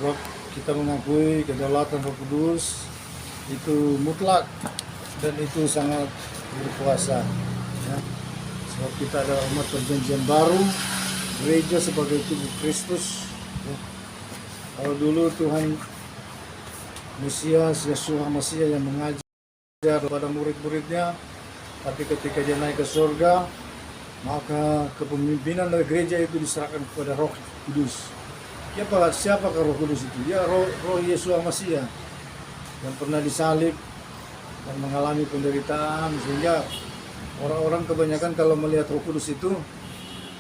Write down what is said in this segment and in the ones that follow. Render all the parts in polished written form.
Sebab kita mengakui kedaulatan Roh Kudus itu mutlak dan itu sangat berkuasa. Ya. Sebab kita adalah umat perjanjian baru, gereja sebagai tubuh Kristus. Ya. Kalau dulu Tuhan Mesias, Yeshua Mesias yang mengajar kepada murid-muridnya, tapi ketika dia naik ke surga, maka kepemimpinan dari gereja itu diserahkan kepada Roh Kudus. Siapakah Roh Kudus itu? Dia roh Yeshua Mesias yang pernah disalib dan mengalami penderitaan, sehingga orang-orang kebanyakan kalau melihat Roh Kudus itu,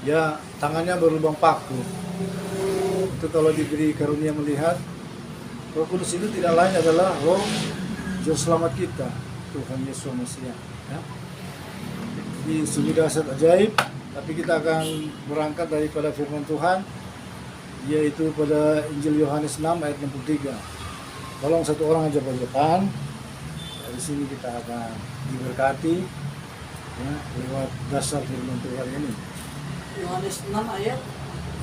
ya tangannya berlubang paku. Itu kalau diberi karunia melihat, Roh Kudus itu tidak lain adalah Roh Juru Selamat kita, Tuhan Yesus Mesias. Ya. Jadi sungguh dahsyat ajaib, tapi kita akan berangkat daripada firman Tuhan, yaitu pada Injil Yohanes 6 ayat 63. Tolong satu orang aja bacakan. Dari sini kita akan diberkati ya, lewat dasar firman Tuhan ini. Yohanes 6 ayat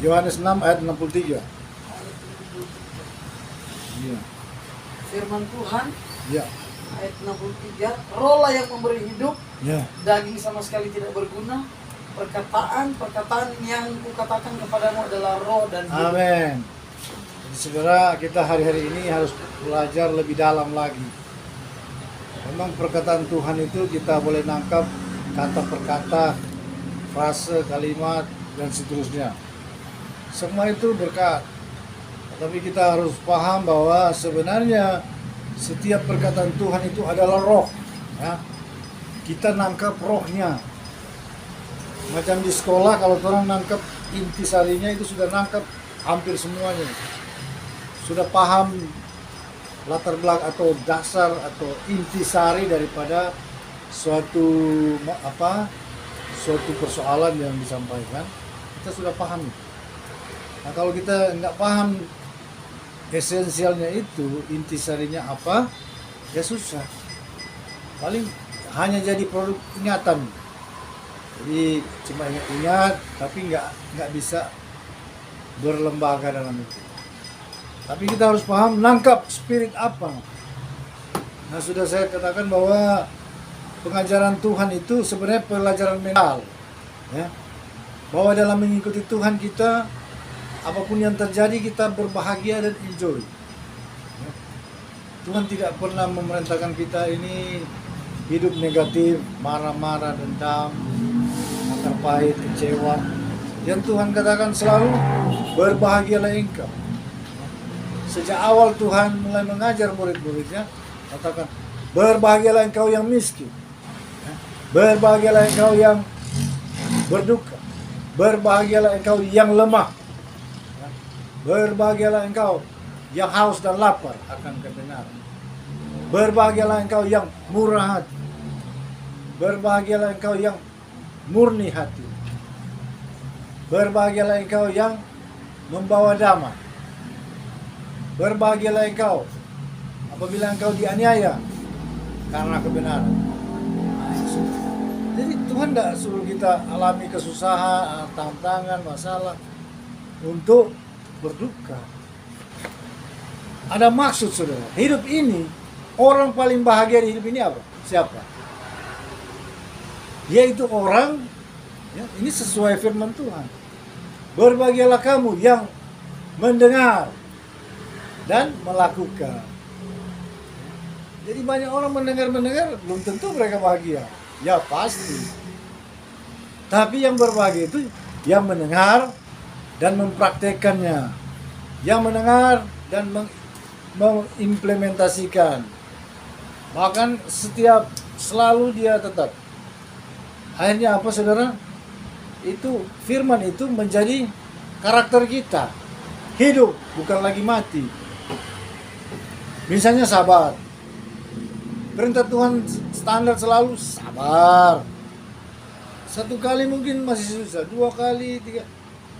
Yohanes 6 ayat 63. Iya. firman Tuhan Ya. ayat 63, roh lah yang memberi hidup, Ya. daging sama sekali tidak berguna. Perkataan yang kukatakan kepadamu adalah roh dan hidup. Amin. Jadi, saudara, kita hari-hari ini harus belajar lebih dalam lagi. Memang perkataan Tuhan itu kita boleh nangkap kata per kata, frase, kalimat, dan seterusnya. Semua itu berkat. Tapi kita harus paham bahwa sebenarnya setiap perkataan Tuhan itu adalah roh. Ya. Kita nangkap rohnya. Macam di sekolah kalau orang nangkap intisarinya itu sudah nangkap hampir semuanya. Sudah paham latar belakang atau dasar atau intisari daripada suatu persoalan yang disampaikan, kita sudah paham. Nah, kalau kita nggak paham esensialnya itu, intisarinya apa, ya susah. Paling hanya jadi produk ingatan. Jadi cuma ingat, tapi nggak bisa berlembaga dalam itu. Tapi kita harus paham nangkap spirit apa. Nah, sudah saya katakan bahwa pengajaran Tuhan itu sebenarnya pelajaran mental, ya. Bahwa dalam mengikuti Tuhan kita, apapun yang terjadi kita berbahagia dan enjoy. Ya. Tuhan tidak pernah memerintahkan kita ini hidup negatif, marah-marah, dendam, akar pahit, kecewa. Yang Tuhan katakan selalu, berbahagialah engkau. Sejak awal Tuhan mulai mengajar murid-muridnya, katakan, berbahagialah engkau yang miskin. Berbahagialah engkau yang berduka. Berbahagialah engkau yang lemah. Berbahagialah engkau yang haus dan lapar akan kebenaran. Berbahagialah engkau yang murah hati. Berbahagialah engkau yang murni hati. Berbahagialah engkau yang membawa damai. Berbahagialah engkau apabila engkau dianiaya karena kebenaran. Jadi Tuhan tidak suruh kita alami kesusahan, tantangan, masalah untuk berduka. Ada maksud, saudara. Hidup ini, orang paling bahagia di hidup ini apa? Siapa? Yaitu orang, ya, ini sesuai firman Tuhan. Berbahagialah kamu yang mendengar dan melakukan. Jadi banyak orang mendengar, belum tentu mereka bahagia. Ya pasti. Tapi yang berbahagia itu yang mendengar dan mempraktekannya. Yang mendengar dan mengimplementasikan. Bahkan selalu dia tetap. Akhirnya apa, saudara? Itu firman itu menjadi karakter kita. Hidup, bukan lagi mati. Misalnya sabar. Perintah Tuhan standar selalu sabar. Satu kali mungkin masih susah, 2 kali, 3.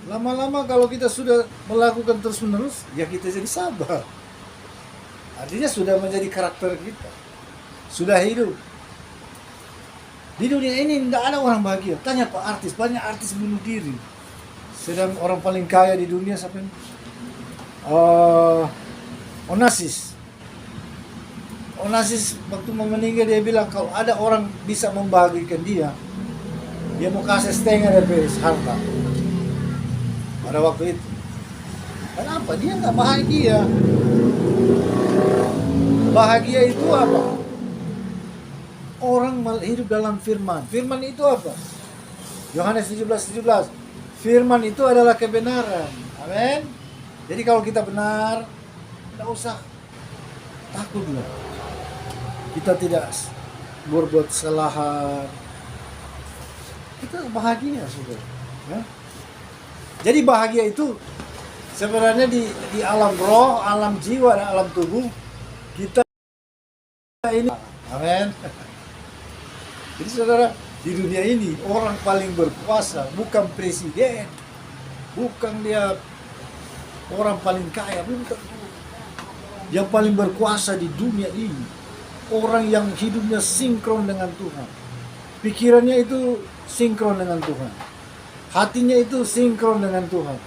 Lama-lama kalau kita sudah melakukan terus-menerus, ya kita jadi sabar. Artinya sudah menjadi karakter kita. Sudah hidup. Di dunia ini tidak ada orang bahagia. Tanya Pak artis, banyak artis bunuh diri. Sedang orang paling kaya di dunia siapa ini? eh, Onasius. Onasius waktu mau meninggal dia bilang kalau ada orang bisa membahagiakan dia mau kasih setengah dari harta pada waktu itu. Kenapa? Dia nggak bahagia. Bahagia itu apa? Orang hidup dalam firman. Firman itu apa? Yohanes 17:17. Firman itu adalah kebenaran. Amin. Jadi kalau kita benar, tidak usah takut lah. Kita tidak berbuat kesalahan. Kita bahagia, saudara. Ya? Jadi bahagia itu sebenarnya di alam roh, alam jiwa, dan alam tubuh kita ini. Amin. Jadi saudara, di dunia ini orang paling berkuasa bukan presiden, bukan dia orang paling kaya, bukan. Yang paling berkuasa di dunia ini orang yang hidupnya sinkron dengan Tuhan. Pikirannya itu sinkron dengan Tuhan. Hatinya itu sinkron dengan Tuhan.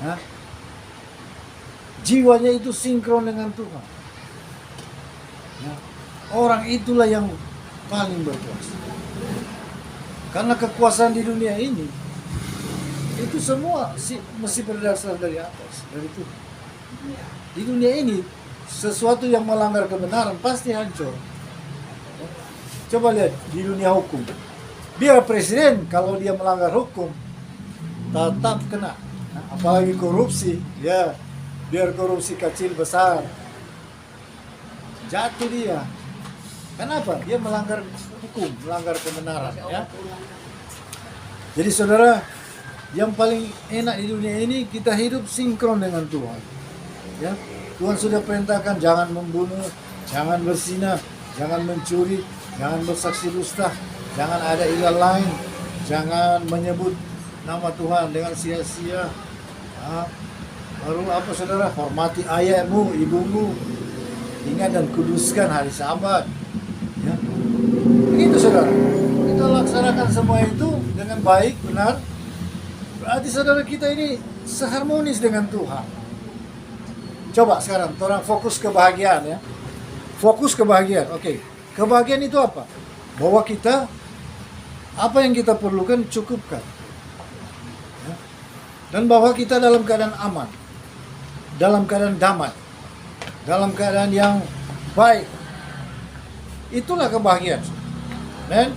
Hah? Jiwanya itu sinkron dengan Tuhan. Ya. Orang itulah yang paling berkuasa. Karena kekuasaan di dunia ini itu semua mesti berdasar dari atas, dari Tuhan. Di dunia ini sesuatu yang melanggar kebenaran pasti hancur. Coba lihat di dunia hukum. Biar presiden kalau dia melanggar hukum tetap kena. Apalagi korupsi, ya. Biar korupsi kecil besar jatuh dia. Kenapa? Dia melanggar hukum, melanggar kebenaran, ya. Jadi saudara, yang paling enak di dunia ini kita hidup sinkron dengan Tuhan. Ya. Tuhan sudah perintahkan jangan membunuh, jangan berzina, jangan mencuri, jangan bersaksi dusta, jangan ada ilah lain, jangan menyebut nama Tuhan dengan sia-sia. Baru apa saudara? Hormati ayahmu, ibumu, ingat dan kuduskan hari Sabat. Ya. Begitu saudara. Kita laksanakan semua itu dengan baik, benar. Berarti saudara kita ini seharmonis dengan Tuhan. Coba sekarang orang fokus kebahagiaan, ya. Fokus kebahagiaan. Oke. Kebahagiaan itu apa? Bahwa kita apa yang kita perlukan cukupkan. Ya. Dan bahwa kita dalam keadaan aman. Dalam keadaan damai. Dalam keadaan yang baik. Itulah kebahagiaan. Dan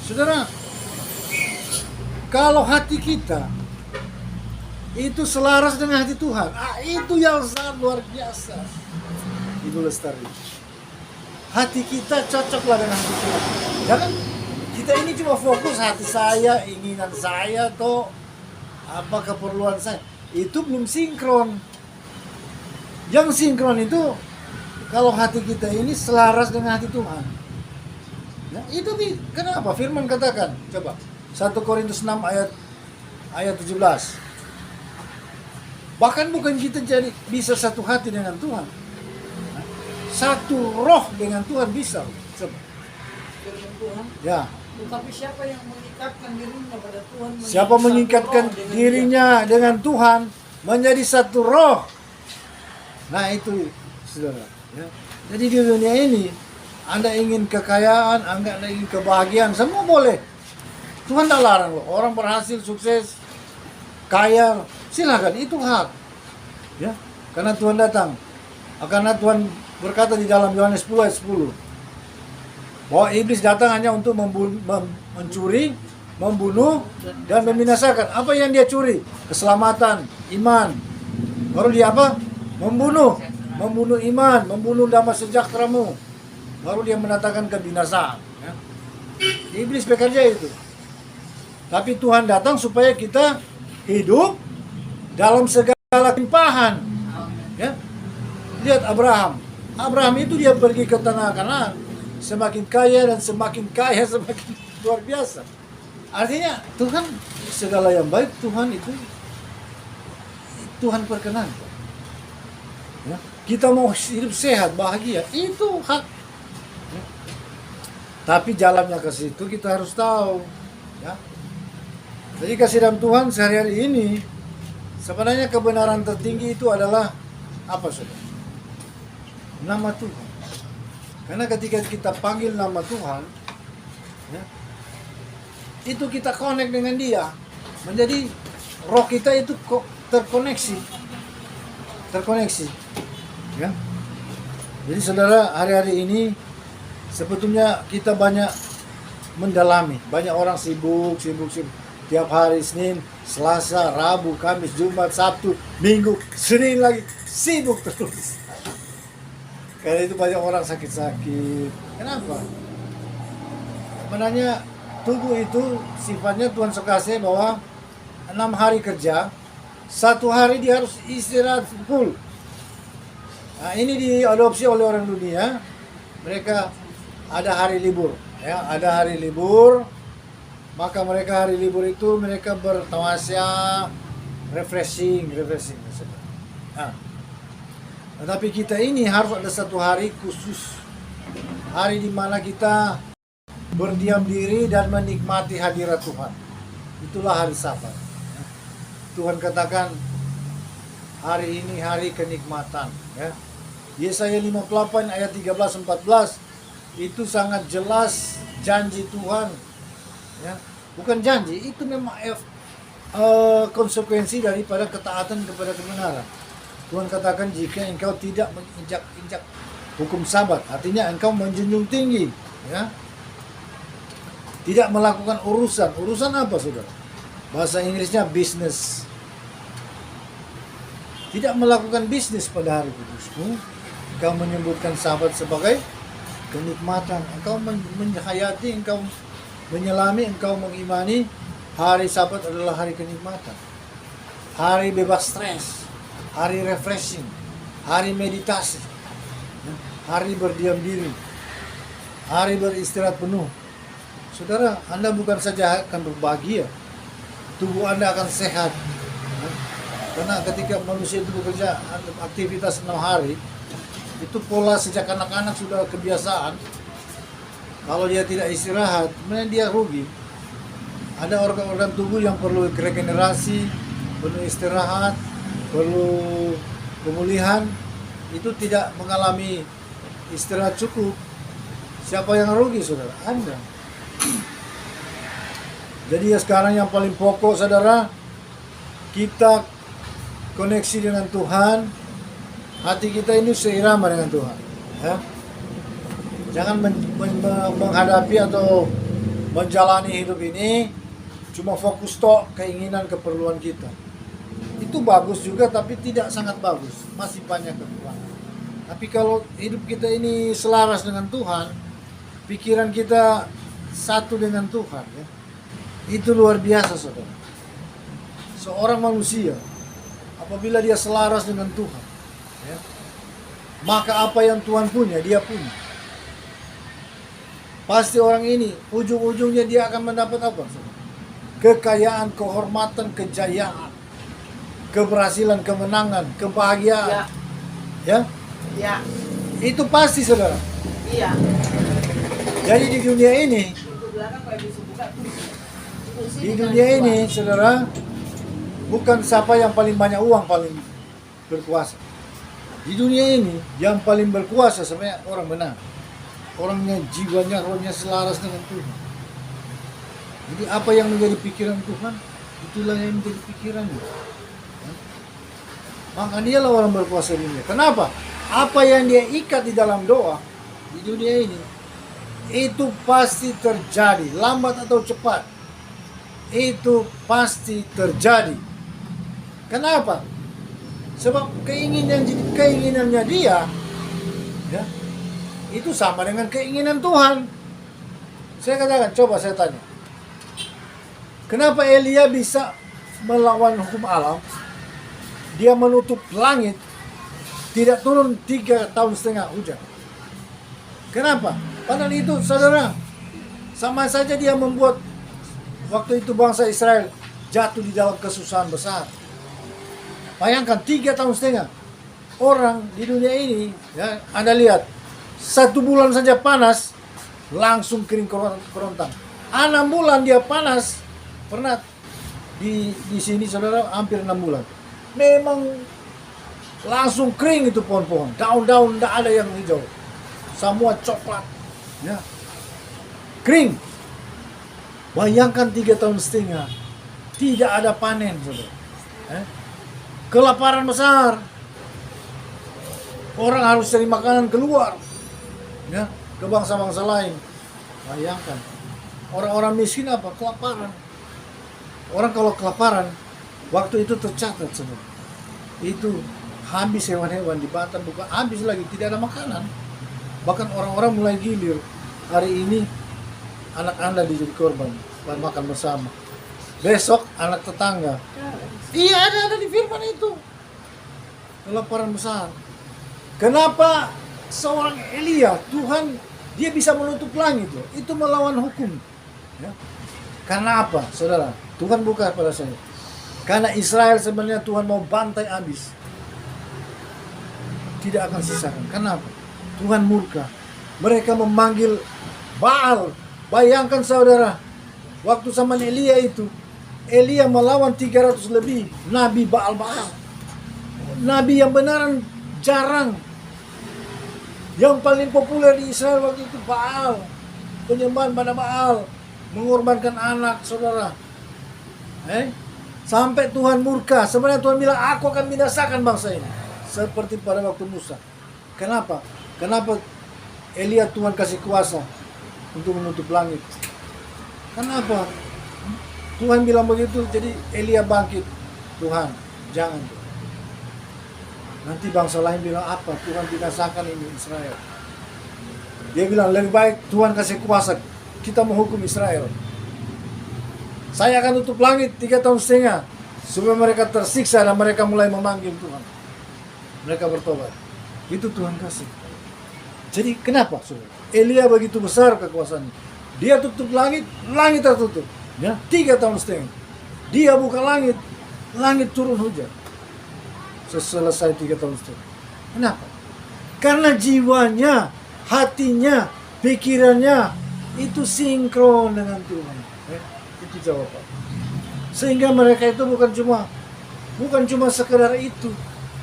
saudara, kalau hati kita itu selaras dengan hati Tuhan, itu yang sangat luar biasa. Ibu Lestari, hati kita cocoklah dengan hati Tuhan. Jangan kita ini cuma fokus hati saya, inginan saya, atau apa keperluan saya. Itu belum sinkron. Yang sinkron itu kalau hati kita ini selaras dengan hati Tuhan. Ya, itu kenapa? Firman katakan, coba 1 Korintus 6 ayat 17. Bahkan bukan kita jadi bisa satu hati dengan Tuhan. Satu roh dengan Tuhan bisa. Coba. Firman Tuhan. Ya. Tetapi siapa yang mengikatkan dirinya pada Tuhan? Siapa mengikatkan dirinya dengan Tuhan menjadi satu roh. Nah itu saudara. Ya. Jadi di dunia ini Anda ingin kekayaan, Anda ingin kebahagiaan, semua boleh. Tuhan tak larang loh. Orang berhasil, sukses, kaya, silakan, itu hak. Ya, karena Tuhan datang. Karena Tuhan berkata di dalam Yohanes 10 ayat 10 bahwa iblis datang hanya untuk mencuri, membunuh, dan membinasakan. Apa yang dia curi? Keselamatan, iman. Baru dia apa? Membunuh iman, membunuh damai sejahteramu. Baru dia mendatangkan kebinasaan. Ya. Iblis bekerja itu. Tapi Tuhan datang supaya kita hidup dalam segala limpahan. Ya. Lihat Abraham. Abraham itu dia pergi ke tanah Kanaan, semakin kaya dan semakin kaya, semakin luar biasa. Artinya Tuhan segala yang baik Tuhan perkenankan. Ya. Kita mau hidup sehat, bahagia, itu hak. Ya. Tapi jalannya ke situ kita harus tahu. Ya. Jadi kasih dalam Tuhan sehari-hari ini Sebenarnya kebenaran tertinggi itu adalah apa, saudara? Nama Tuhan. Karena ketika kita panggil nama Tuhan, ya, itu kita connect dengan Dia. Menjadi roh kita itu kok terkoneksi. Ya. Jadi saudara, hari-hari ini sebetulnya kita banyak mendalami. Banyak orang sibuk. Tiap hari Senin, Selasa, Rabu, Kamis, Jumat, Sabtu, Minggu, Senin lagi. Sibuk terus. Karena itu banyak orang sakit-sakit. Kenapa? Sebenarnya tubuh itu sifatnya Tuhan sekasih bahwa 6 hari kerja, 1 hari dia harus istirahat full. Nah, ini diadopsi oleh orang dunia. Mereka ada hari libur, ya, ada hari libur. Maka mereka hari libur itu mereka bertamasya, refreshing. Nah, tetapi kita ini harus ada 1 hari khusus, hari di mana kita berdiam diri dan menikmati hadirat Tuhan. Itulah hari Sabat. Tuhan katakan hari ini hari kenikmatan. Ya. Yesaya 58 ayat 13-14 itu sangat jelas janji Tuhan. Ya. Bukan janji, itu memang konsekuensi daripada ketaatan kepada kebenaran. Tuhan katakan jika engkau tidak menginjak-injak hukum Sabat, artinya engkau menjunjung tinggi, ya. Tidak melakukan urusan apa, saudara? Bahasa Inggrisnya business. Tidak melakukan bisnis pada hari kudusmu, engkau menyebutkan Sabat sebagai kenikmatan. Engkau menghayati, engkau menyelami, engkau mengimani hari Sabat adalah hari kenikmatan, hari bebas stres, hari refreshing, hari meditasi, hari berdiam diri, hari beristirahat penuh. Saudara, Anda bukan saja akan berbahagia, tubuh Anda akan sehat. Karena ketika manusia itu bekerja aktivitas 6 hari, itu pola sejak anak-anak sudah kebiasaan. Kalau dia tidak istirahat, kemudian dia rugi. Ada organ-organ tubuh yang perlu regenerasi, perlu istirahat, perlu pemulihan. Itu tidak mengalami istirahat cukup. Siapa yang rugi, saudara? Anda. Jadi ya sekarang yang paling pokok, saudara, kita koneksi dengan Tuhan. Hati kita ini seirama dengan Tuhan. Ya. Jangan menghadapi atau menjalani hidup ini cuma fokus keinginan keperluan kita. Itu bagus juga, tapi tidak sangat bagus. Masih banyak kekurangan. Tapi kalau hidup kita ini selaras dengan Tuhan, pikiran kita satu dengan Tuhan, ya, itu luar biasa, saudara. Seorang manusia apabila dia selaras dengan Tuhan, ya, maka apa yang Tuhan punya, dia punya. Pasti orang ini ujung-ujungnya dia akan mendapat apa? Kekayaan, kehormatan, kejayaan, keberhasilan, kemenangan, kebahagiaan. Ya? Ya. Itu pasti, saudara. Iya. Jadi di dunia ini, saudara, bukan siapa yang paling banyak uang paling berkuasa. Di dunia ini yang paling berkuasa sebenarnya orang benar. Orangnya, jiwanya, rohnya selaras dengan Tuhan. Jadi apa yang menjadi pikiran Tuhan, itulah yang menjadi pikirannya. Maka dialah orang berkuasa dunia. Kenapa? Apa yang dia ikat di dalam doa di dunia ini, itu pasti terjadi, lambat atau cepat. Itu pasti terjadi. Kenapa? Sebab keinginannya dia, ya, itu sama dengan keinginan Tuhan. Saya katakan, coba saya tanya, kenapa Elia bisa melawan hukum alam? Dia menutup langit, tidak turun 3,5 tahun hujan. Kenapa? Padahal itu, saudara, sama saja dia membuat waktu itu bangsa Israel jatuh di dalam kesusahan besar. Bayangkan 3,5 tahun orang di dunia ini, ya, Anda lihat, 1 bulan saja panas, langsung kering kerontang. 6 bulan dia panas, pernah di sini, saudara, hampir 6 bulan. memang langsung kering itu pohon-pohon. Daun-daun tidak ada yang hijau. Semua coklat. Ya. Kering. Bayangkan 3,5 tahun. Tidak ada panen, saudara. Kelaparan besar. Orang harus cari makanan keluar. Ya, ke bangsa-bangsa lain. Bayangkan. Orang-orang miskin apa? Kelaparan. Orang kalau kelaparan, waktu itu tercatat semua. Itu habis hewan-hewan di Batam, bukan habis lagi, tidak ada makanan. Bahkan orang-orang mulai gilir. Hari ini anak Anda dijadi korban, makan bersama. Besok anak tetangga. Iya, ada di firman itu. Kelaparan besar. Kenapa seorang Elia, Tuhan dia bisa menutup langit loh. Itu melawan hukum. Ya. Karena apa, saudara? Tuhan buka pada saya. Karena Israel sebenarnya Tuhan mau bantai habis. Tidak akan sisakan. Kenapa? Tuhan murka. Mereka memanggil Baal. Bayangkan saudara, waktu zaman Elia itu, Elia melawan 300 lebih Nabi Baal-Baal. Nabi yang benaran jarang. Yang paling populer di Israel waktu itu Baal. Penyembahan pada Baal. Mengorbankan anak, saudara. Sampai Tuhan murka. Sebenarnya Tuhan bilang, aku akan binasakan bangsa ini. Seperti pada waktu Musa. Kenapa? Kenapa Elia Tuhan kasih kuasa untuk menutup langit? Kenapa? Tuhan bilang begitu, jadi Elia bangkit. Tuhan, jangan. Nanti bangsa lain bilang apa? Tuhan binasakan ini Israel. Dia bilang, lebih baik Tuhan kasih kuasa. Kita menghukum Israel. Saya akan tutup langit 3,5 tahun supaya mereka tersiksa dan mereka mulai memanggil Tuhan. Mereka bertobat. Itu Tuhan kasih. Jadi kenapa, saudara? Elia begitu besar kekuasaannya. Dia tutup langit, langit tertutup. Ya, 3,5 tahun. Dia buka langit, langit turun hujan. Selesai 3,5 tahun. Kenapa? Karena jiwanya, hatinya, pikirannya itu sinkron dengan Tuhan. Itu jawaban. Sehingga mereka itu bukan cuma sekedar itu,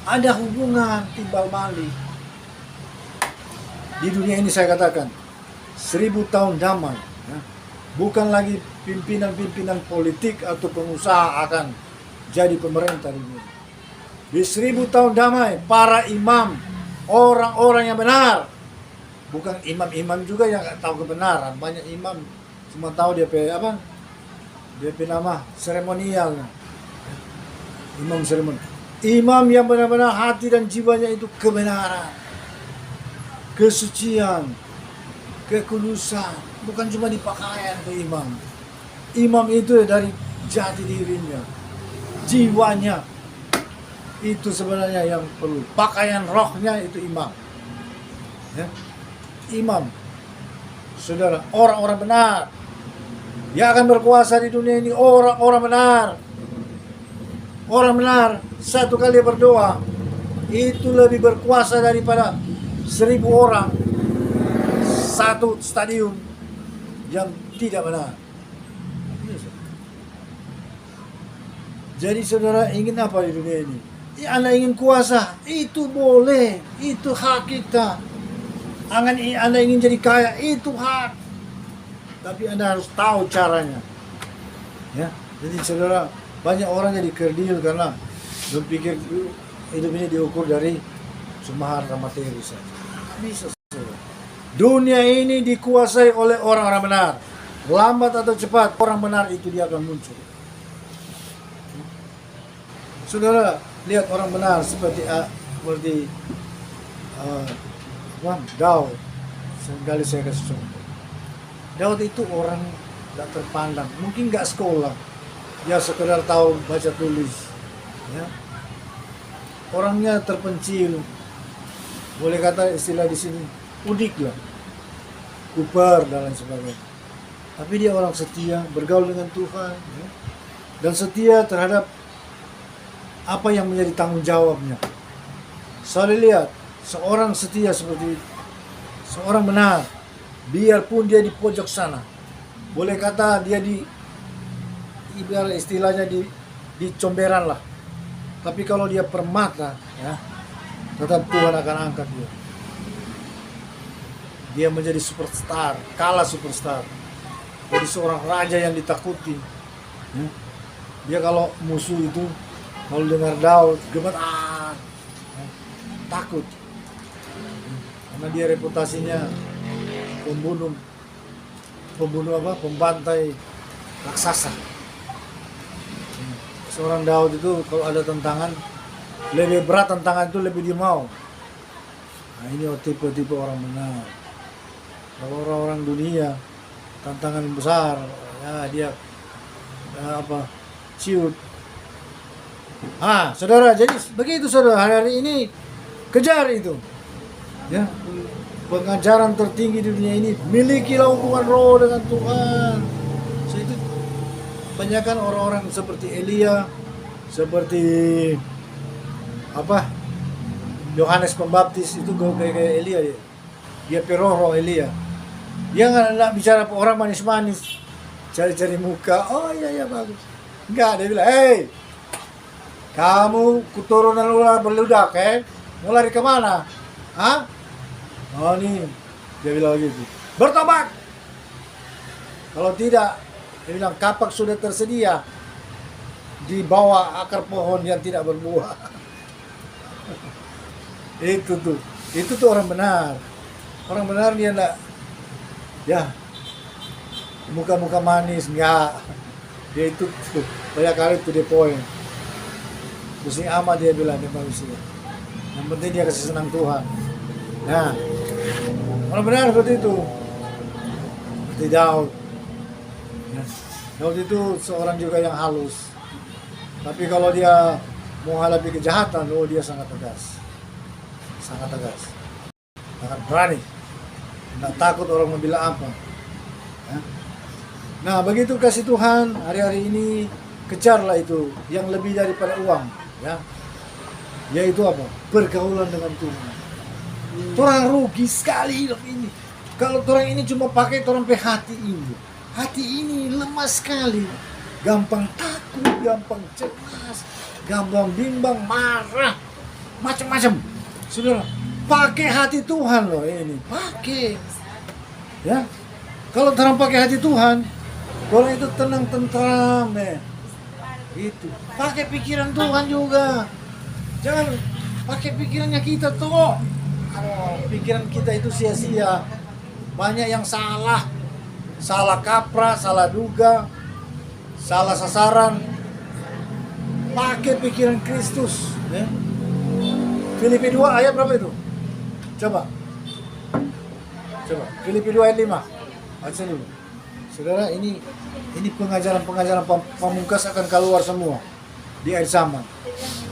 ada hubungan timbal balik. Di dunia ini saya katakan 1000 tahun damai. Bukan lagi pimpinan-pimpinan politik atau pengusaha akan jadi pemerintah di dunia. Di 1000 tahun damai, para imam, orang-orang yang benar. Bukan imam-imam juga yang nggak tahu kebenaran. Banyak imam cuma tahu dia nama seremonial. Imam seremonial. Imam yang benar-benar hati dan jiwanya itu kebenaran, kesucian, kekudusan. Bukan cuma di pakaian ke imam. Imam itu dari jati dirinya, jiwanya. Itu sebenarnya yang perlu. Pakaian rohnya itu imam. Ya. Imam, saudara, orang-orang benar. Yang akan berkuasa di dunia ini orang-orang benar. Orang benar, satu kali berdoa itu lebih berkuasa daripada 1000 orang satu stadium yang tidak benar. Jadi saudara ingin apa di dunia ini? Anda ingin kuasa, itu boleh, itu hak kita. Anda ingin jadi kaya, itu hak. Tapi Anda harus tahu caranya. Ya, jadi saudara, banyak orang jadi kerdil karena berpikir hidup ini diukur dari cuma harta materi saja. Bisa saudara. Dunia ini dikuasai oleh orang-orang benar. Lambat atau cepat, orang benar itu dia akan muncul. Saudara, lihat orang benar seperti Daud. Sekali saya kasih contoh. Daud itu orang tidak terpandang, mungkin nggak sekolah, dia sekedar tahu baca tulis, ya. Orangnya terpencil, boleh kata istilah di sini udik lah, kuper dan lain sebagainya. Tapi dia orang setia, bergaul dengan Tuhan, ya. Dan setia terhadap apa yang menjadi tanggung jawabnya. Saya lihat seorang setia seperti seorang benar, biarpun dia di pojok sana, boleh kata dia di ibarat istilahnya di comberan lah, Tapi kalau dia permata, ya, tetap Tuhan akan angkat dia. Dia menjadi superstar, kalah superstar. Jadi seorang raja yang ditakuti. Ya. Dia kalau musuh itu, kalau dengar Daud, gemetar, ya, takut. Karena dia reputasinya pembantai raksasa. Seorang Daud itu kalau ada tantangan, lebih berat tantangan itu lebih dia mau. Nah ini tipe-tipe orang benar. Kalau orang-orang dunia tantangan besar, ya dia ciut. Saudara, jadi begitu saudara, hari ini kejar itu. Ya, pengajaran tertinggi di dunia ini, milikilah hubungan roh dengan Tuhan. So, itu kebanyakan orang-orang seperti Elia, seperti Yohanes Pembaptis itu kayak Elia dia. Dia peroh Elia. Dia nggak bicara ke orang manis-manis, cari-cari muka. Oh iya bagus. Enggak, dia bilang, hei, kamu keturunan ular berludak, mau lari kemana? Hah? Oh nih, dia bilang gitu. Bertobat. Kalau tidak, dia bilang kapak sudah tersedia di bawah akar pohon yang tidak berbuah. Itu tuh orang benar. Orang benar dia enggak, ya, muka-muka manis, enggak. Dia itu banyak kali to the point. Pusing amat dia bilang dia manusia. Yang penting dia kasih senang Tuhan. Nah, orang benar seperti itu. Seperti Daud. Ya. Daud itu seorang juga yang halus. Tapi kalau dia mau hadapi kejahatan, dia sangat tegas. Sangat tegas. Sangat berani. Tidak takut orang membela apa. Ya. Nah, begitu kasih Tuhan, hari-hari ini kejarlah itu yang lebih daripada uang, ya. Yaitu apa? Pergaulan dengan Tuhan. Orang rugi sekali hidup ini. Kalau orang ini cuma pakai orang pe hati ini. Hati ini lemah sekali. Gampang takut, gampang cemas, gampang bimbang, marah, macam-macam. Saudara, pakai hati Tuhan loh ini, pakai, ya. Kalau orang pakai hati Tuhan, orang itu tenang tentram, itu. Pakai pikiran Tuhan juga, jangan pakai pikirannya kita toh. Pikiran kita itu sia-sia, banyak yang salah kaprah, salah duga, salah sasaran. Pakai pikiran Kristus, ya. Filipi 2 ayat berapa itu? Coba. Filipi 2 ayat 5. Baca dulu. Saudara, ini pengajaran-pengajaran pamungkas akan keluar semua di akhir zaman.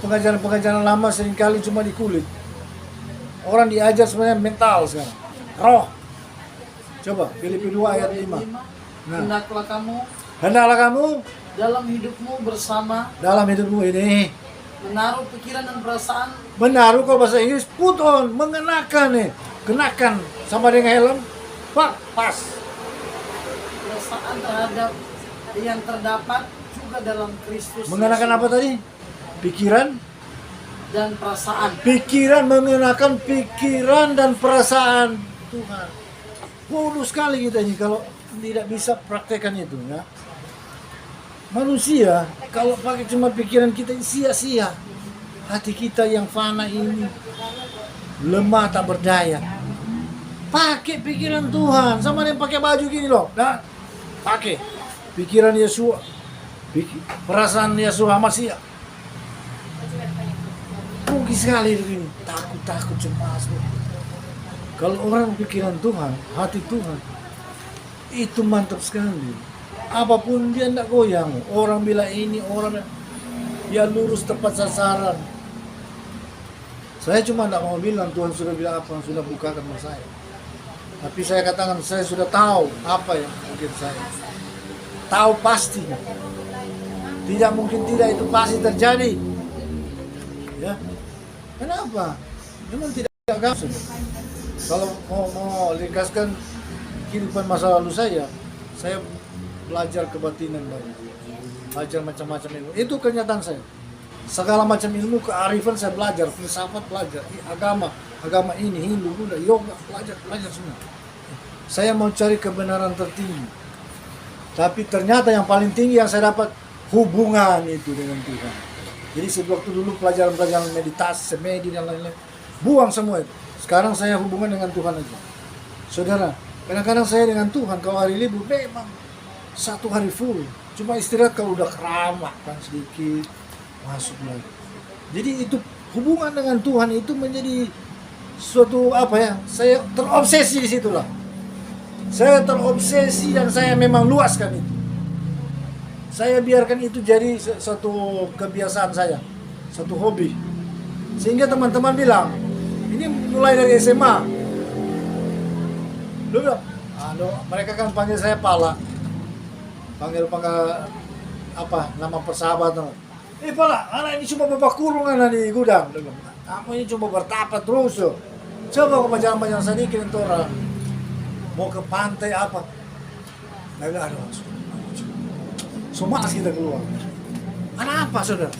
Pengajaran-pengajaran lama seringkali cuma di kulit. Orang diajar sebenarnya mental sekarang. Roh. Coba, Filipi 2 ayat 5. Nah. Hendaklah kamu dalam hidupmu ini menaruh pikiran dan perasaan. Menaruh kalau bahasa Inggris, put on, mengenakan kenakan sama dengan helm, pas. Perasaan terhadap yang terdapat juga dalam Kristus. Mengenakan apa tadi? Pikiran dan perasaan. Mengenakan pikiran dan perasaan Tuhan. Bodoh sekali kita ini kalau tidak bisa praktekkan itu, ya. Manusia kalau pakai cuma pikiran kita sia-sia. Hati kita yang fana ini lemah tak berdaya. Pakai pikiran Tuhan, sama dengan pakai baju gini loh. Nah, pakai pikiran Yesua, perasaan Yesua Masih. Rugi sekali begini, takut cemas. Kalau orang pikiran Tuhan, hati Tuhan, itu mantap sekali. Apapun dia tidak goyang. Orang bilang ini, orang dia lurus tepat sasaran. Saya cuma tidak mau bilang Tuhan sudah bilang apa, sudah bukakan mata saya. Tapi saya katakan saya sudah tahu apa yang mungkin saya tahu pasti. Tidak mungkin tidak, itu pasti terjadi. Ya, kenapa? Memang tidak gampang. Kalau mau ringkaskan kehidupan masa lalu saya belajar kebatinan banyak, belajar macam-macam itu kenyataan saya. segala macam ilmu kearifan saya belajar, filsafat belajar, agama ini, Hindu, Buddha, yoga, belajar semua. Saya mau cari kebenaran tertinggi. Tapi ternyata yang paling tinggi yang saya dapat hubungan itu dengan Tuhan. Jadi sewaktu dulu pelajaran-pelajaran meditasi, semedi dan lain-lain, buang semua itu. Sekarang saya hubungan dengan Tuhan aja. Saudara, kadang-kadang saya dengan Tuhan kalau hari libur memang satu hari full. Cuma istirahat kalau udah keramat kan sedikit masuk lagi. Jadi itu hubungan dengan Tuhan itu menjadi suatu apa ya? Saya terobsesi di situlah. Saya terobsesi dan saya memang luaskan itu. Saya biarkan itu jadi satu kebiasaan saya, satu hobi. Sehingga teman-teman bilang, ini mulai dari SMA. Dulu mereka kan panggil saya Pala. Panggil apa nama persahabatan. Pala, anak ini cuma bapak kurung anak di gudang. Kamu ini cuma bertapa terus. Coba ke pacaran-pacaran sedikit itu orang. Mau ke pantai apa? Nah, aduh, semua kita keluar. Kenapa saudara?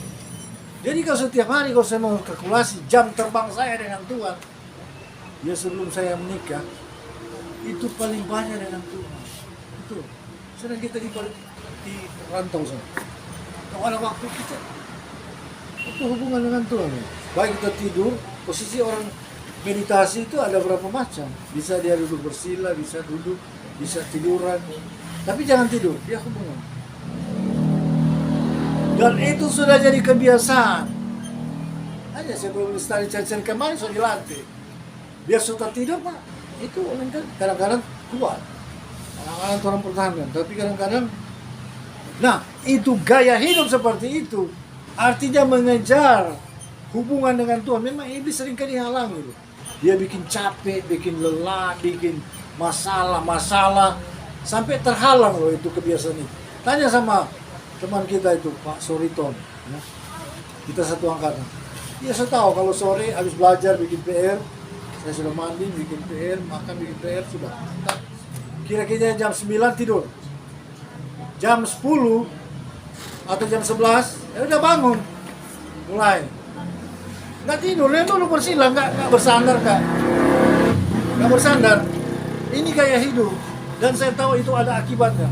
Jadi kalau setiap hari kalau saya mau kalkulasi jam terbang saya dengan Tuhan, ya sebelum saya menikah, itu paling banyak dengan Tuhan. Itu. Sedang kita di rantau sana. Kalau ada waktu kita, itu hubungan dengan Tuhan. Baik kita tidur, posisi orang meditasi itu ada berapa macam. Bisa dia duduk bersila, bisa duduk, bisa tiduran. Tapi jangan tidur, dia hubungan. Dan itu sudah jadi kebiasaan. Hanya saya belum lestari cari kemarin sudah dilatih. Biar sudah tidur Pak, itu kadang-kadang kuat. Kadang-kadang orang pertahankan, tapi kadang-kadang nah, itu gaya hidup seperti itu. Artinya mengejar hubungan dengan Tuhan. Memang iblis seringkali halangi loh. Dia bikin capek, bikin lelah, bikin masalah sampai terhalang loh itu kebiasaan itu. Tanya sama teman kita itu Pak Soriton, ya. Kita satu angkatan. Dia saya tahu kalau sore habis belajar bikin PR, saya sudah mandi bikin PR, makan bikin PR sudah. Kira-kira jam 9 tidur. Jam 10 atau jam 11 ya udah bangun. Mulai. Nggak tidur, dia dulu bersila, nggak bersandar, nggak bersandar. Ini gaya hidup, dan saya tahu itu ada akibatnya,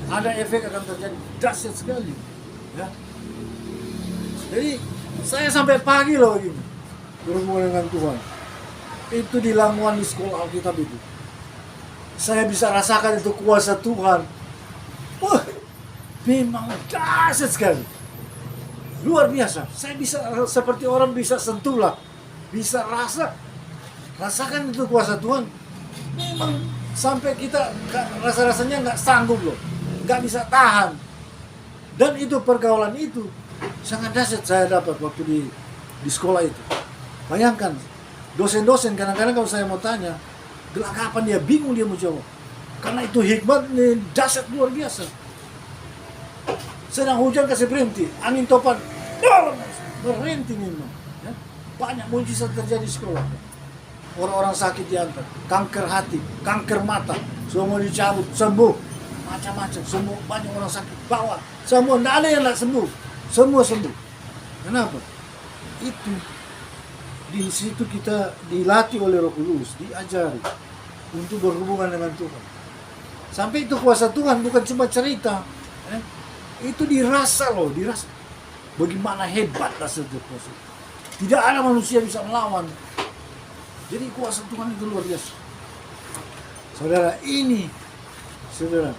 ada efek akan terjadi dahsyat sekali, ya. Jadi saya sampai pagi loh gini berhubungan dengan Tuhan. Itu di Lamongan di sekolah Alkitab itu, saya bisa rasakan itu kuasa Tuhan. Memang dahsyat sekali. Luar biasa. Saya bisa seperti orang bisa sentuh lah, bisa rasakan itu kuasa Tuhan. Memang sampai kita rasa-rasanya nggak sanggup loh, nggak bisa tahan. Dan itu pergaulan itu sangat dahsyat saya dapat waktu di sekolah itu. Bayangkan dosen-dosen kadang-kadang kalau saya mau tanya gelagapan dia bingung dia mau jawab, karena itu hikmat dahsyat luar biasa. Sedang hujan kasih berhenti, angin topan berhenti memang, ya. Banyak mujizat terjadi di sekolah. Orang-orang sakit diantar, kanker hati, kanker mata, semua dicabut, sembuh, macam-macam, semua banyak orang sakit bawa, semua tidak ada yang tidak sembuh, semua sembuh. Kenapa? Itu di situ kita dilatih oleh Roh Kudus, diajari untuk berhubungan dengan Tuhan. Sampai itu kuasa Tuhan bukan cuma cerita, ya. Itu dirasa loh, dirasa. Bagaimana hebat rasa itu kuasa. Tidak ada manusia bisa melawan. Jadi kuasa Tuhan itu luar biasa. Saudara, ini saudara,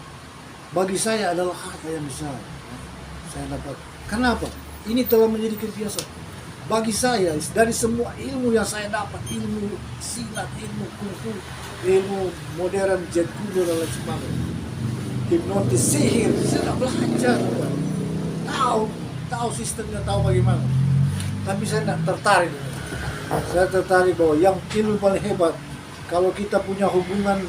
bagi saya adalah harta yang besar. Saya dapat. Kenapa? Ini telah menjadi kebiasaan. Bagi saya, dari semua ilmu yang saya dapat, ilmu silat, ilmu kungfu, ilmu modern, jet kudo dan lain sebagainya, hipnotis, sihir, saya tidak belajar. Tahu sistemnya, tahu bagaimana. Tapi saya tidak tertarik. Saya tertarik bahwa yang ilmu paling hebat, kalau kita punya hubungan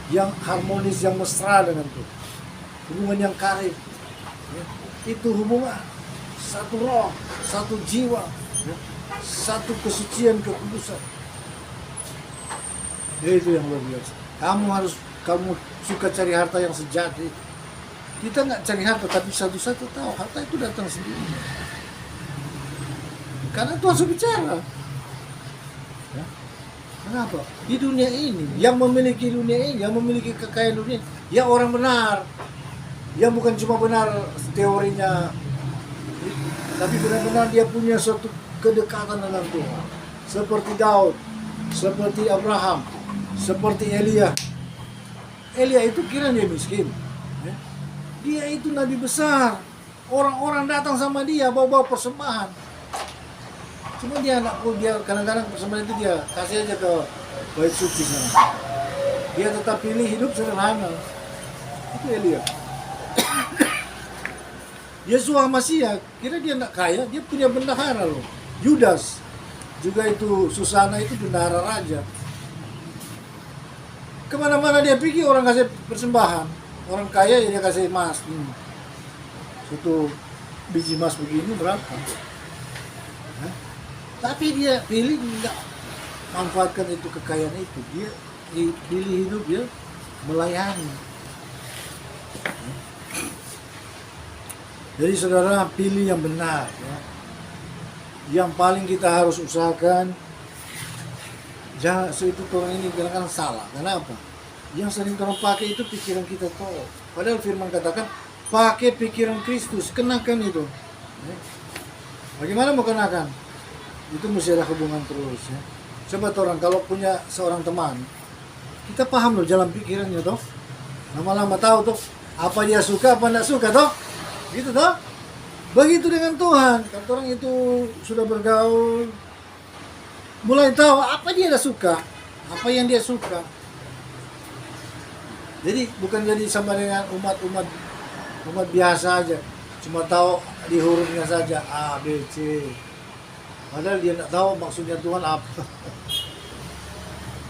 yang harmonis, yang mesra dengan Tuhan, hubungan yang karib, ya, itu hubungan satu roh, satu jiwa, ya, satu kesucian, kekudusan. Ya, itu yang luar biasa. Kamu suka cari harta yang sejati. Kita nggak cari harta, tapi satu-satu tahu harta itu datang sendiri. Karena Tuhan sudah bicara. Ya. Kenapa? Di dunia ini, yang memiliki dunia ini, yang memiliki kekayaan dunia, ya orang benar. Yang bukan cuma benar teorinya, tapi benar-benar dia punya suatu kedekatan dengan Tuhan. Seperti Daud, seperti Abraham, seperti Elia. Elia itu kira dia miskin. Ya. Dia itu nabi besar. Orang-orang datang sama dia bawa-bawa persembahan. Cuma dia kadang-kadang persembahan itu dia kasih aja ke bait suci sana. Dia tetap pilih hidup sederhana. Itu Elia. Yesus Hamasiah, kira dia tidak kaya, dia punya bendahara loh. Yudas juga itu, Susana itu bendahara raja. Kemana-mana dia pergi orang kasih persembahan. Orang kaya ya dia kasih emas. Satu biji emas begini berapa? Hah? Tapi dia pilih enggak manfaatkan itu kekayaan itu. Dia pilih hidup dia melayani. Jadi saudara pilih yang benar ya. Yang paling kita harus usahakan jangan itu orang ini kadang-kadang salah. Kenapa? Yang sering orang pakai itu pikiran kita toh. Padahal firman katakan pakai pikiran Kristus, kenakan itu. Ya. Bagaimana mau kenakan? Itu mesti ada hubungan terus ya. Coba orang kalau punya seorang teman, kita paham loh jalan pikirannya toh. Lama-lama tahu toh apa dia suka apa tidak suka toh. Gitu toh. Begitu dengan Tuhan. Kalau orang itu sudah bergaul, mulai tahu apa dia suka, apa yang dia suka. Jadi bukan jadi sama dengan umat biasa aja, cuma tahu di hurufnya saja A, B, C. Padahal dia tidak tahu maksudnya Tuhan apa.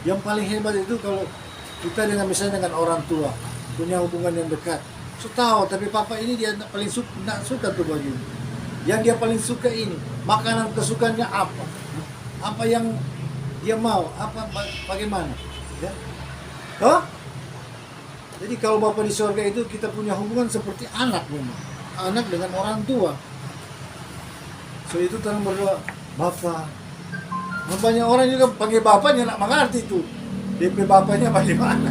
Yang paling hebat itu kalau kita misalnya dengan orang tua punya hubungan yang dekat. So tahu, tapi papa ini dia paling suka tuh begini. Yang dia paling suka ini, makanan kesukaannya apa? Apa yang dia mau? Apa bagaimana? Ya. Oh? Jadi kalau Bapa di surga itu kita punya hubungan seperti anak memang. Anak dengan orang tua. So itu terang berdoa, Bapa. Banyak orang juga panggil bapaknya nak mengerti itu. DP bapaknya bagaimana?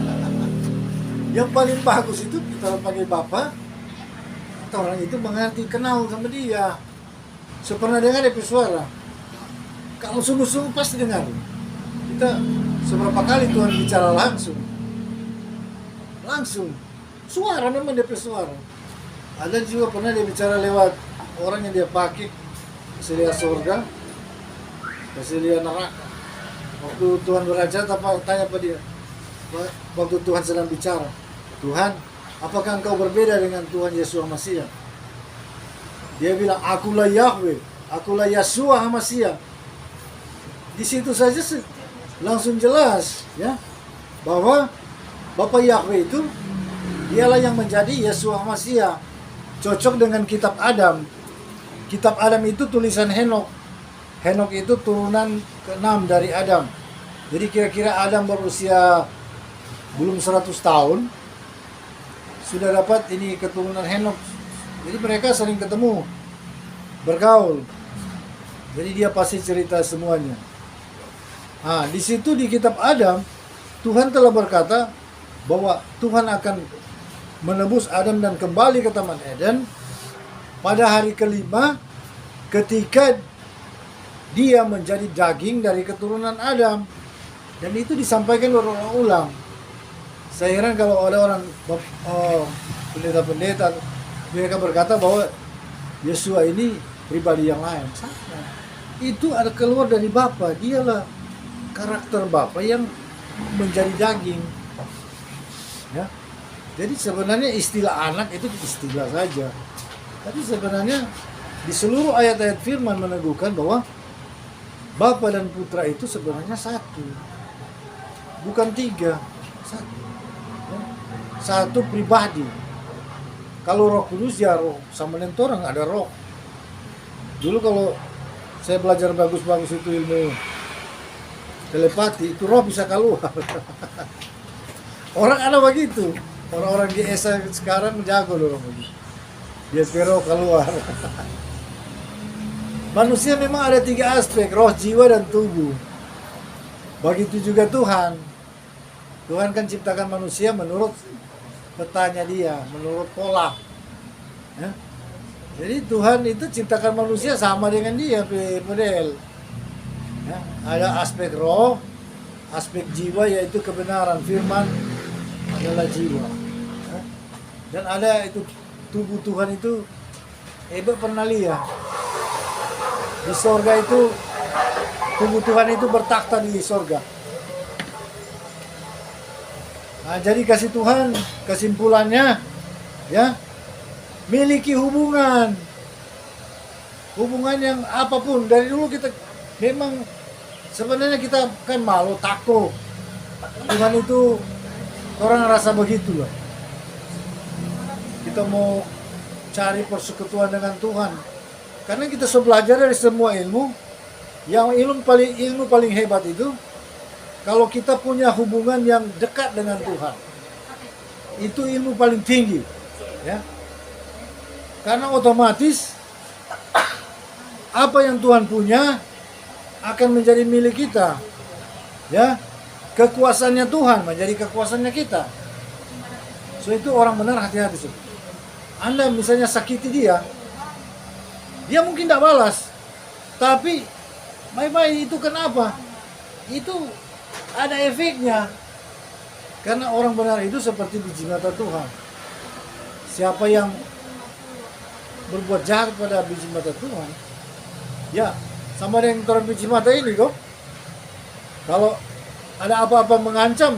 Yang paling bagus itu kita panggil Bapa, atau orang itu mengerti, kenal sama dia. So pernah dengar DP suara. Kalau sungguh-sungguh pasti dengar. Kita seberapa kali Tuhan bicara langsung. Suara memang DP suara. Ada juga pernah dia bicara lewat orang yang dia pakai, kasih lihat surga, kasih lihat neraka. Waktu Tuhan berajar, tanya pada dia. Waktu Tuhan sedang bicara, Tuhan, apakah engkau berbeda dengan Tuhan Yesus Hamasiah? Dia bilang, akulah Yahweh, akulah Yeshua Hamasiah. Di situ saja langsung jelas, ya, bahwa Bapak Yahweh itu dialah yang menjadi Yeshua Hamasiah. Cocok dengan kitab Adam. Kitab Adam itu tulisan Henok. Henok itu turunan ke-6 dari Adam. Jadi kira-kira Adam berusia belum 100 tahun sudah dapat ini keturunan Henok. Jadi mereka sering ketemu, bergaul. Jadi dia pasti cerita semuanya. Nah, di situ di kitab Adam Tuhan telah berkata bahwa Tuhan akan menebus Adam dan kembali ke Taman Eden pada hari kelima ketika dia menjadi daging dari keturunan Adam. Dan itu disampaikan berulang-ulang. Saya heran kalau ada orang pendeta-pendeta mereka berkata bahwa Yesua ini pribadi yang lain. Sama. Itu ada keluar dari Bapa, dialah karakter Bapa yang menjadi daging. Ya. Jadi sebenarnya istilah anak itu istilah saja. Tapi sebenarnya di seluruh ayat-ayat firman meneguhkan bahwa Bapa dan Putra itu sebenarnya satu. Bukan tiga, satu. Ya. Satu pribadi. Kalau Roh Kudus ya roh, sama dengan orang ada roh. Dulu kalau saya belajar bagus-bagus itu ilmu telepati, itu roh bisa keluar. Orang ada begitu. Orang-orang di ESA sekarang jago loh begitu. Dia roh keluar. Manusia memang ada 3 aspek, roh, jiwa, dan tubuh. Begitu juga Tuhan. Tuhan kan ciptakan manusia menurut petanya dia, menurut pola. Ya. Jadi Tuhan itu ciptakan manusia sama dengan dia, model. Ya. Ada aspek roh, aspek jiwa yaitu kebenaran, firman adalah jiwa. Ya. Dan ada itu tubuh Tuhan itu, Ebe pernah lihat. Di sorga itu, tubuh Tuhan itu bertakhta di sorga. Nah, jadi kasih Tuhan, kesimpulannya, ya, miliki hubungan yang apapun. Dari dulu kita memang sebenarnya kita kan malu, takut. Tuhan itu orang rasa begitu lah. Kita mau cari persekutuan dengan Tuhan. Karena kita sudah belajar dari semua ilmu, yang ilmu paling hebat itu kalau kita punya hubungan yang dekat dengan Tuhan. Itu ilmu paling tinggi, ya. Karena otomatis apa yang Tuhan punya akan menjadi milik kita. Ya. Kekuasaannya Tuhan menjadi kekuasaannya kita. So itu orang benar hati-hati. So. Anda misalnya sakiti dia mungkin tidak balas. Tapi bye-bye itu kenapa? Itu ada efeknya. Karena orang benar itu seperti biji mata Tuhan. Siapa yang berbuat jahat pada biji mata Tuhan, ya sama dengan orang biji mata ini kok. Kalau ada apa-apa mengancam,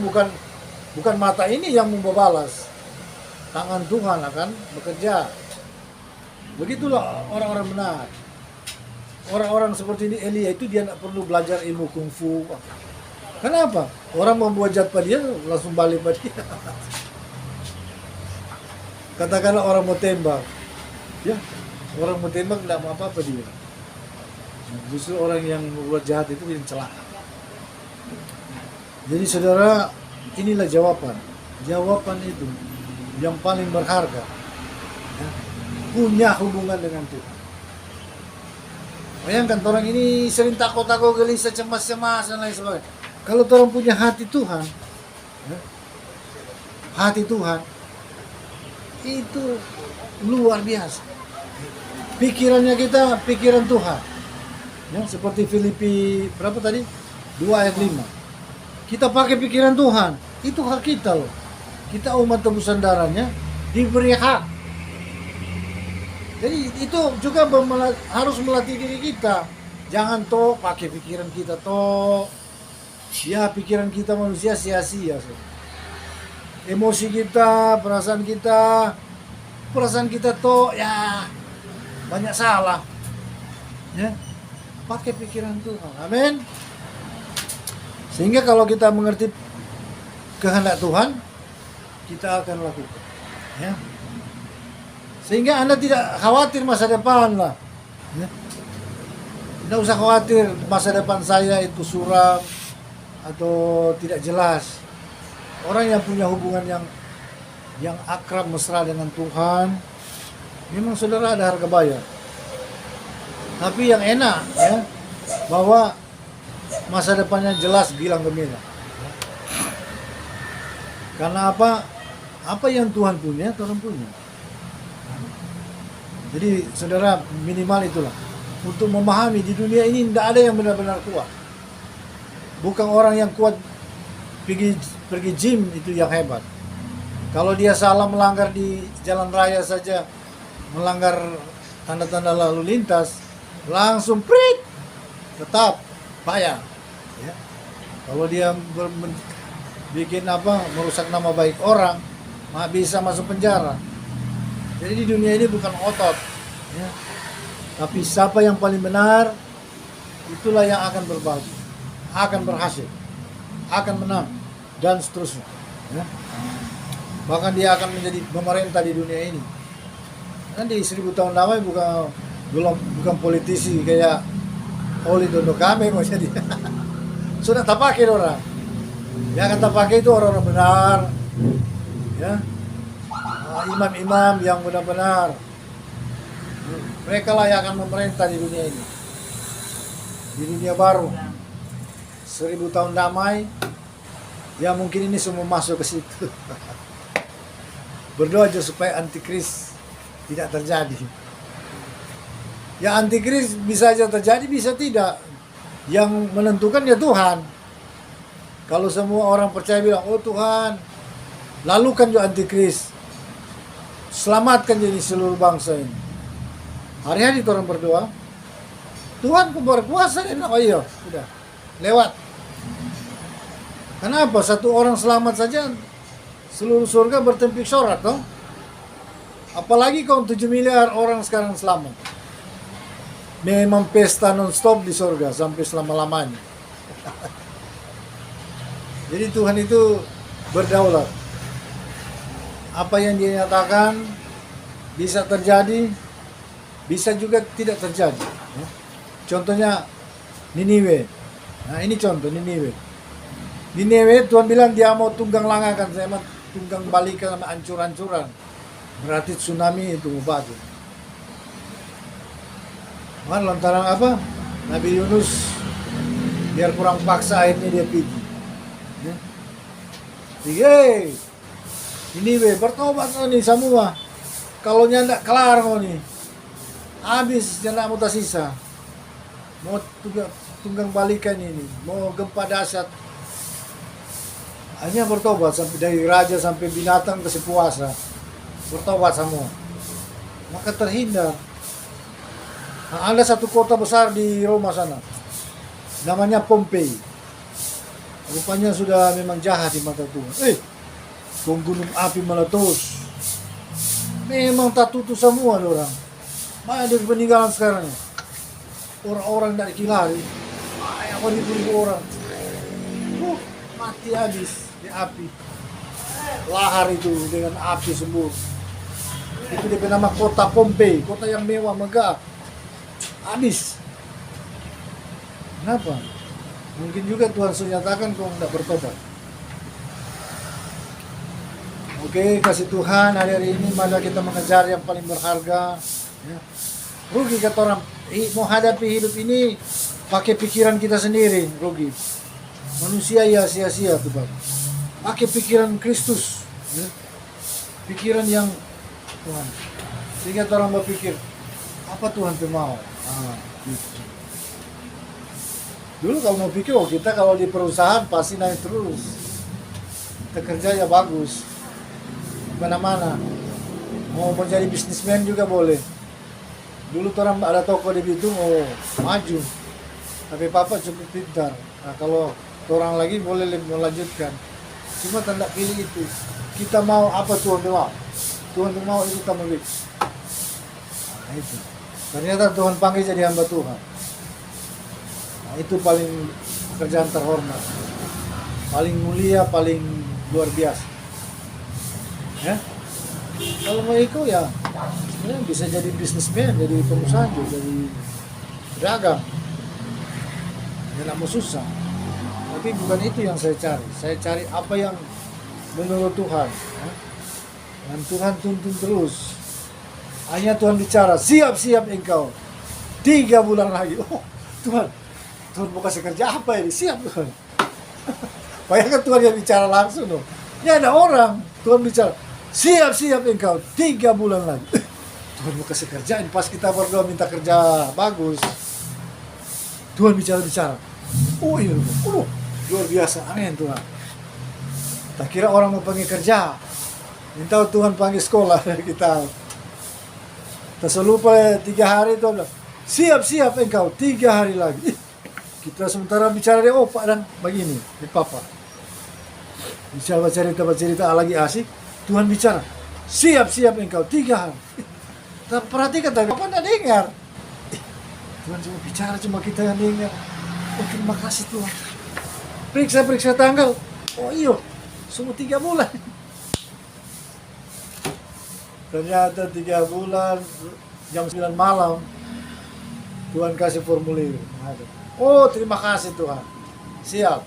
bukan mata ini yang membalas. Tangan Tuhan akan bekerja. Begitulah orang-orang benar. Orang-orang seperti ini Elia itu dia tidak perlu belajar ilmu kungfu. Kenapa? Orang membuat jahat pada dia langsung balik pada dia. Katakanlah orang mau tembak, ya orang mau tembak tidak mau apa-apa dia. Justru orang yang membuat jahat itu yang celaka. Jadi saudara, inilah jawaban itu yang paling berharga. Ya. Punya hubungan dengan Tuhan. Bayangkan orang ini sering takut-takut, gelisah, cemas-cemas dan lain sebagainya. Kalau orang punya hati Tuhan, ya, hati Tuhan itu luar biasa. Pikirannya kita pikiran Tuhan. Ya, seperti Filipi berapa tadi? 2 ayat 5. Kita pakai pikiran Tuhan. Itu hak kita loh. Kita umat tebusan darahnya diberi hak. Jadi itu juga harus melatih diri kita. Jangan pakai pikiran kita Ya pikiran kita manusia sia-sia. Emosi kita, perasaan kita ya banyak salah. Ya, pakai pikiran Tuhan. Amin. Sehingga kalau kita mengerti kehendak Tuhan, kita akan lakukan. Ya. Sehingga Anda tidak khawatir masa depan lah. Ya. Tidak usah khawatir masa depan saya itu suram atau tidak jelas. Orang yang punya hubungan yang akrab mesra dengan Tuhan, memang saudara ada harga bayar. Tapi yang enak ya, bahwa masa depannya jelas gilang gemilang. Karena apa? Apa yang Tuhan punya, Tuhan punya. Jadi saudara minimal itulah. Untuk memahami di dunia ini tidak ada yang benar-benar kuat. Bukan orang yang kuat pergi gym itu yang hebat. Kalau dia salah melanggar di jalan raya saja, melanggar tanda-tanda lalu lintas, langsung prit, tetap bayar. Ya. Kalau dia bikin merusak nama baik orang, bisa masuk penjara. Jadi di dunia ini bukan otot, ya. Tapi siapa yang paling benar, itulah yang akan berbagi, akan berhasil, akan menang, dan seterusnya. Ya. Bahkan dia akan menjadi pemerintah di dunia ini. Kan di 1000 tahun lama bukan politisi kayak Oli Dondo Kame mau jadi. Sudah tak pakai orang. Yang tak pakai itu orang-orang benar, ya. Imam-imam yang benar-benar, mereka lah yang akan memerintah di dunia ini. di dunia baru. 1000 tahun damai. Ya mungkin ini semua masuk ke situ. Berdoa aja supaya antikris tidak terjadi. Ya antikris bisa aja terjadi, bisa tidak. Yang menentukan ya Tuhan. Kalau semua orang percaya bilang, oh Tuhan, lalukan juga antikris. Selamatkan jadi seluruh bangsa ini. Hari-hari orang berdoa. Tuhan berkuasa, dia bilang, oh iya, sudah, lewat. Kenapa? Satu orang selamat saja, seluruh surga bertempik sorak, toh? Apalagi kalau 7 miliar orang sekarang selamat. Memang pesta non-stop di surga sampai selama-lamanya. Jadi Tuhan itu berdaulat. Apa yang dia nyatakan bisa terjadi, bisa juga tidak terjadi. Contohnya Niniwe. Nah ini contoh Niniwe. Niniwe Tuhan bilang dia mau tunggang langakan, saya mau tunggang balikan sama hancur-hancuran. Berarti tsunami itu batu. Man, lantaran apa? Nabi Yunus biar kurang paksa akhirnya dia pergi. Ya. Niniwe bertobat nih semua. Kalau nyandak kelar mau nih. Habis jangan mau tersisa. Mau tunggang balikan ini, mau gempa dahsyat. Hanya bertobat sampai dari raja sampai binatang ke sepuasa. Bertobat semua. Maka terhindar. Nah, ada satu kota besar di Roma sana. Namanya Pompei. Rupanya sudah memang jahat di mata Tuhan. Gunung api meletus. Memang tak tutup semua orang. Mana ada peninggalan sekarang ya? Orang-orang dari kilari. Apa ribu-ribu orang. Mati habis di api. Lahar itu dengan api sembuh. Itu dia nama kota Pompei, kota yang mewah megah. Habis. Kenapa? Mungkin juga Tuhan sudah nyatakan kau tidak bertobat. Oke, kasih Tuhan hari ini mari kita mengejar yang paling berharga. Ya. Rugi kata orang menghadapi hidup ini pakai pikiran kita sendiri, rugi. Manusia ya sia-sia tuh Bang. Pakai pikiran Kristus, ya. Pikiran yang Tuhan. Sehingga orang berpikir apa Tuhan tuh mau. Gitu. Dulu kalau mau pikir, kita kalau di perusahaan pasti naik terus. Kita kerja ya bagus. Mana-mana. Mau menjadi bisnismen juga boleh. Dulu orang ada toko di Bitung, maju. Tapi papa cukup pintar. Nah, kalau orang lagi boleh melanjutkan. Cuma tanda pilih itu. Kita mau apa Tuhan mau. Tuhan mau itu kita milih. Nah, itu. Ternyata Tuhan panggil jadi hamba Tuhan. Nah, itu paling pekerjaan terhormat. Paling mulia, paling luar biasa. Ya. Kalau mau ikut ya sebenarnya bisa jadi bisnismen, jadi pengusaha, jadi pedagang. Ya nggak mau susah. Tapi bukan itu yang saya cari. Saya cari apa yang menurut Tuhan. Ya. Dan Tuhan tuntun terus. Hanya Tuhan bicara, siap-siap engkau. 3 bulan lagi. Oh Tuhan mau kasih kerja apa ini? Siap Tuhan. Bayangkan Tuhan yang bicara langsung dong. Ya ada orang, Tuhan bicara, siap-siap engkau 3 bulan lagi. Tuhan mau kasih kerjaan, pas kita berdoa minta kerja bagus. Tuhan bicara. Oh iya, luar biasa, aneh Tuhan. Tak kira orang mau panggil kerja. Minta Tuhan panggil sekolah kita. Tak lupa 3 hari itu bilang, siap-siap engkau 3 hari lagi. Kita sementara bicara dia, Pak dan begini, di Papa. Bicara cerita lagi asik. Tuhan bicara, siap-siap engkau 3 hari. Kita perhatikan, tapi Papa tidak dengar. Tuhan cuma bicara, cuma kita yang dengar. Oh terima kasih Tuhan. Periksa tanggal. Oh iya, semua 3 bulan. Ternyata 3 bulan, jam 9 malam, Tuhan kasih formulir. Oh terima kasih Tuhan. Siap.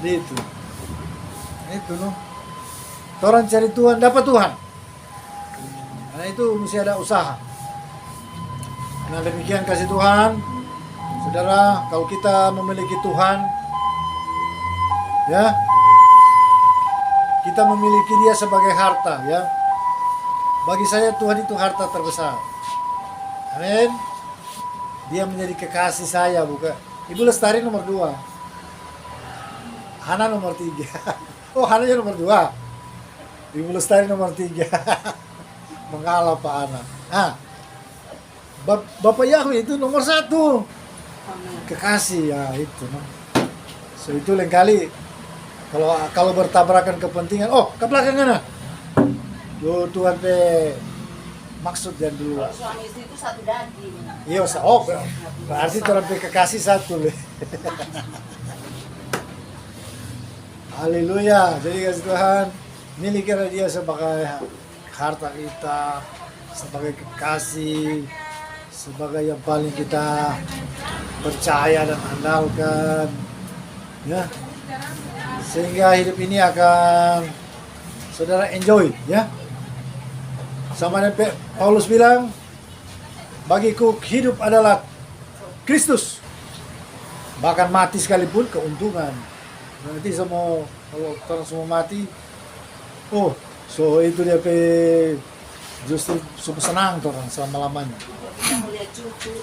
Itu loh. Orang cari Tuhan, dapat Tuhan. Nah itu mesti ada usaha. Nah demikian kasih Tuhan. Saudara, kalau kita memiliki Tuhan, ya, kita memiliki Dia sebagai harta, ya. Bagi saya Tuhan itu harta terbesar. Amin. Dia menjadi kekasih saya, bukan. Ibu Lestari nomor 2. Hana nomor 3. Oh, Hana nomor 2. Ibu Lestari nomor 3. Mengalah Pak Ana. Bapak Yahweh itu nomor 1. Kekasih, ya itu. So itu lain kali kalau bertabrakan kepentingan, ke belakang mana? Tuhan maksud dan dulu. Kalau suami istri itu satu daging. Iya, berarti Tuhan kekasih satu. Haleluya. Jadi kasih Tuhan, milikilah Dia sebagai harta kita, sebagai kekasih, sebagai yang paling kita percaya dan andalkan, ya, sehingga hidup ini akan saudara enjoy, ya. Sama dengan Paulus bilang, bagiku hidup adalah Kristus, bahkan mati sekalipun keuntungan. Nanti kalau orang semua mati, so itu dia justru super senang orang selama-lamanya. Kita mau lihat cucu.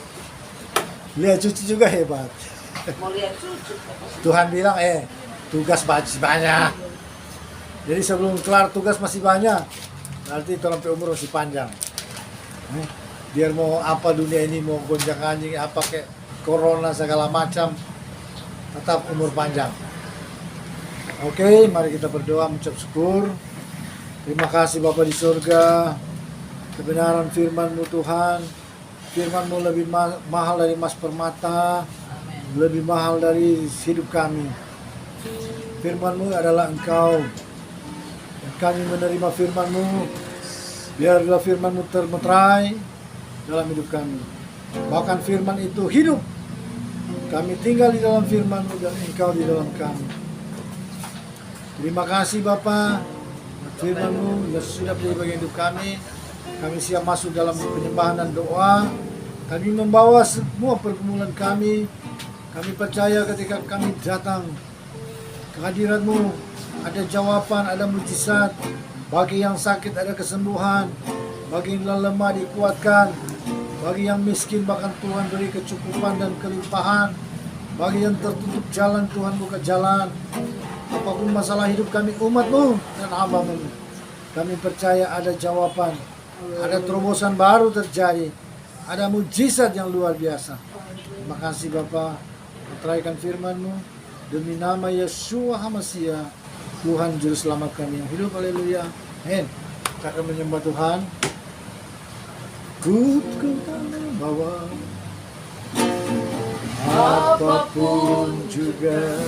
Lihat cucu juga hebat. Mau lihat cucu. Tuhan bilang, tugas masih banyak. Jadi sebelum kelar tugas masih banyak, berarti orang umur masih panjang. Biar mau apa dunia ini, mau gonjang anjing, apa kayak corona segala macam, tetap umur panjang. Oke, mari kita berdoa mengucap syukur. Terima kasih Bapa di surga, kebenaran firman-Mu Tuhan. Firman-Mu lebih mahal dari emas permata, lebih mahal dari hidup kami. Firman-Mu adalah Engkau. Dan kami menerima firman-Mu. Biarlah firman-Mu termeterai dalam hidup kami. Bahkan firman itu hidup. Kami tinggal di dalam firman-Mu dan Engkau di dalam kami. Terima kasih Bapa. Firman-Mu yang sudah menjadi bagian hidup kami. Kami siap masuk dalam penyembahan dan doa. Kami membawa semua pergumulan kami. Kami percaya ketika kami datang ke hadirat-Mu, ada jawaban, ada mujizat. Bagi yang sakit ada kesembuhan. Bagi yang lemah dikuatkan. Bagi yang miskin bahkan Tuhan beri kecukupan dan kelimpahan. Bagi yang tertutup jalan, Tuhan buka jalan. Apapun masalah hidup kami, umat-Mu dan hamba-Mu, kami percaya ada jawaban. Ada terobosan baru terjadi. Ada mujizat yang luar biasa. Terima kasih Bapa. Meteraikan firman-Mu demi nama Yeshua HaMashiach, Tuhan Juru Selamat kami yang hidup. Haleluya. Amin. Kita akan menyembah Tuhan. Ku akan bawa apapun juga.